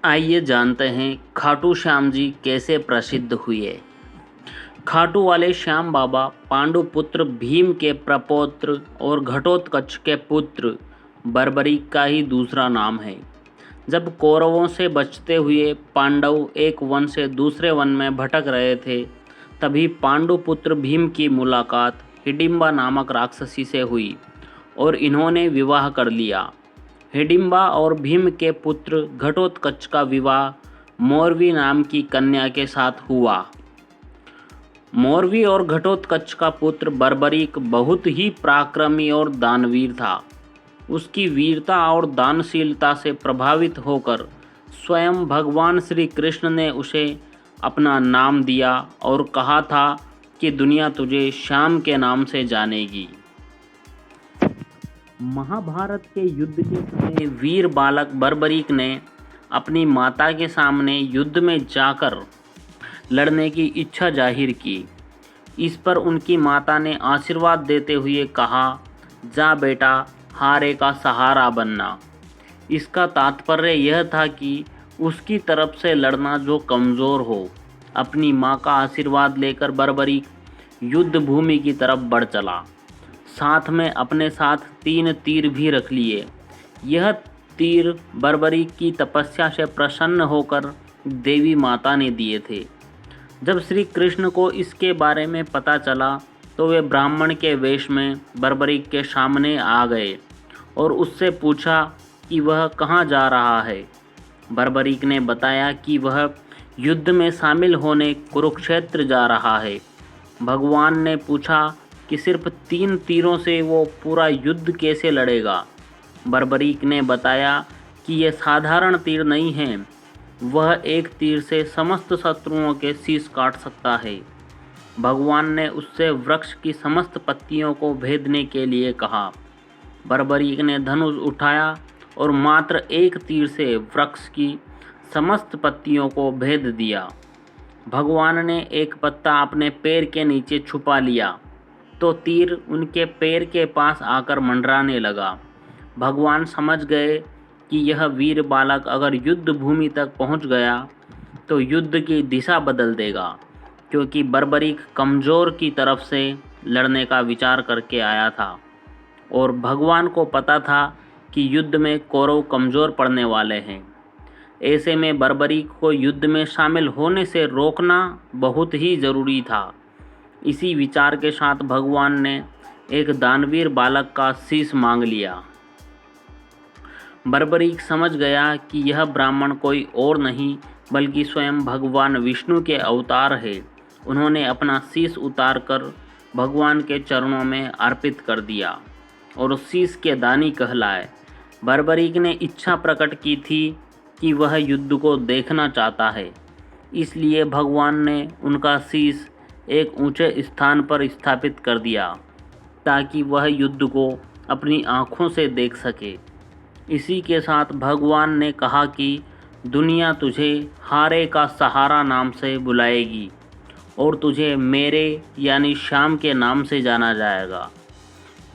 आइए जानते हैं खाटू श्याम जी कैसे प्रसिद्ध हुए। खाटू वाले श्याम बाबा पांडुपुत्र भीम के प्रपौत्र और घटोत्कच के पुत्र बर्बरीक का ही दूसरा नाम है। जब कौरवों से बचते हुए पांडव एक वन से दूसरे वन में भटक रहे थे, तभी पांडुपुत्र भीम की मुलाकात हिडिंबा नामक राक्षसी से हुई और इन्होंने विवाह कर लिया। हिडिंबा और भीम के पुत्र घटोत्कच का विवाह मोरवी नाम की कन्या के साथ हुआ। मोरवी और घटोत्कच का पुत्र बर्बरीक बहुत ही पराक्रमी और दानवीर था। उसकी वीरता और दानशीलता से प्रभावित होकर स्वयं भगवान श्री कृष्ण ने उसे अपना नाम दिया और कहा था कि दुनिया तुझे श्याम के नाम से जानेगी। महाभारत के युद्ध के समय वीर बालक बर्बरीक ने अपनी माता के सामने युद्ध में जाकर लड़ने की इच्छा जाहिर की। इस पर उनकी माता ने आशीर्वाद देते हुए कहा, जा बेटा, हारे का सहारा बनना। इसका तात्पर्य यह था कि उसकी तरफ से लड़ना जो कमज़ोर हो। अपनी माँ का आशीर्वाद लेकर बर्बरीक युद्ध भूमि की तरफ बढ़ चला। साथ में अपने साथ 3 तीर भी रख लिए। यह तीर बर्बरीक की तपस्या से प्रसन्न होकर देवी माता ने दिए थे। जब श्री कृष्ण को इसके बारे में पता चला तो वे ब्राह्मण के वेश में बर्बरीक के सामने आ गए और उससे पूछा कि वह कहाँ जा रहा है। बर्बरीक ने बताया कि वह युद्ध में शामिल होने कुरुक्षेत्र जा रहा है। भगवान ने पूछा कि सिर्फ 3 तीरों से वो पूरा युद्ध कैसे लड़ेगा। बर्बरीक ने बताया कि ये साधारण तीर नहीं हैं, वह एक तीर से समस्त शत्रुओं के शीश काट सकता है। भगवान ने उससे वृक्ष की समस्त पत्तियों को भेदने के लिए कहा। बर्बरीक ने धनुष उठाया और मात्र एक तीर से वृक्ष की समस्त पत्तियों को भेद दिया। भगवान ने एक पत्ता अपने पैर के नीचे छुपा लिया तो तीर उनके पैर के पास आकर मंडराने लगा। भगवान समझ गए कि यह वीर बालक अगर युद्ध भूमि तक पहुंच गया तो युद्ध की दिशा बदल देगा, क्योंकि बर्बरीक कमज़ोर की तरफ से लड़ने का विचार करके आया था और भगवान को पता था कि युद्ध में कौरव कमज़ोर पड़ने वाले हैं। ऐसे में बर्बरीक को युद्ध में शामिल होने से रोकना बहुत ही ज़रूरी था। इसी विचार के साथ भगवान ने एक दानवीर बालक का शीश मांग लिया। बर्बरीक समझ गया कि यह ब्राह्मण कोई और नहीं बल्कि स्वयं भगवान विष्णु के अवतार है। उन्होंने अपना शीश उतारकर भगवान के चरणों में अर्पित कर दिया और उस शीश के दानी कहलाए। बर्बरीक ने इच्छा प्रकट की थी कि वह युद्ध को देखना चाहता है, इसलिए भगवान ने उनका शीश एक ऊंचे स्थान पर स्थापित कर दिया ताकि वह युद्ध को अपनी आँखों से देख सके। इसी के साथ भगवान ने कहा कि दुनिया तुझे हारे का सहारा नाम से बुलाएगी और तुझे मेरे यानी श्याम के नाम से जाना जाएगा।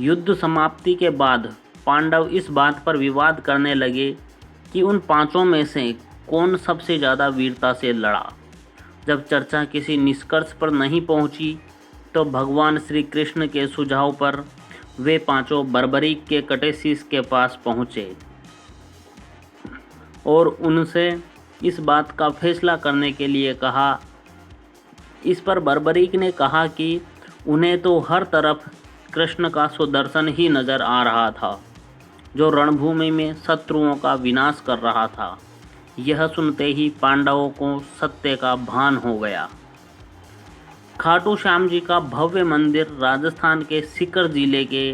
युद्ध समाप्ति के बाद पांडव इस बात पर विवाद करने लगे कि उन 5 में से कौन सबसे ज़्यादा वीरता से लड़ा। जब चर्चा किसी निष्कर्ष पर नहीं पहुंची तो भगवान श्री कृष्ण के सुझाव पर वे 5 बर्बरीक के कटे शीश के पास पहुँचे और उनसे इस बात का फैसला करने के लिए कहा। इस पर बर्बरीक ने कहा कि उन्हें तो हर तरफ कृष्ण का सुदर्शन ही नज़र आ रहा था, जो रणभूमि में शत्रुओं का विनाश कर रहा था। यह सुनते ही पांडवों को सत्य का भान हो गया। खाटू श्याम जी का भव्य मंदिर राजस्थान के सीकर जिले के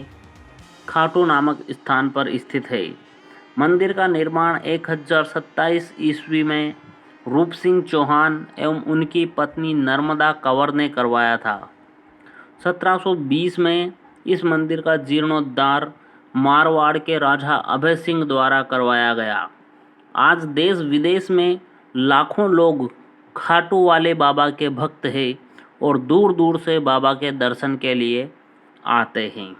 खाटू नामक स्थान पर स्थित है। मंदिर का निर्माण 1027 ईस्वी में रूप सिंह चौहान एवं उनकी पत्नी नर्मदा कंवर ने करवाया था। 1720 में इस मंदिर का जीर्णोद्धार मारवाड़ के राजा अभय सिंह द्वारा करवाया गया। आज देश विदेश में लाखों लोग खाटू वाले बाबा के भक्त हैं और दूर दूर से बाबा के दर्शन के लिए आते हैं।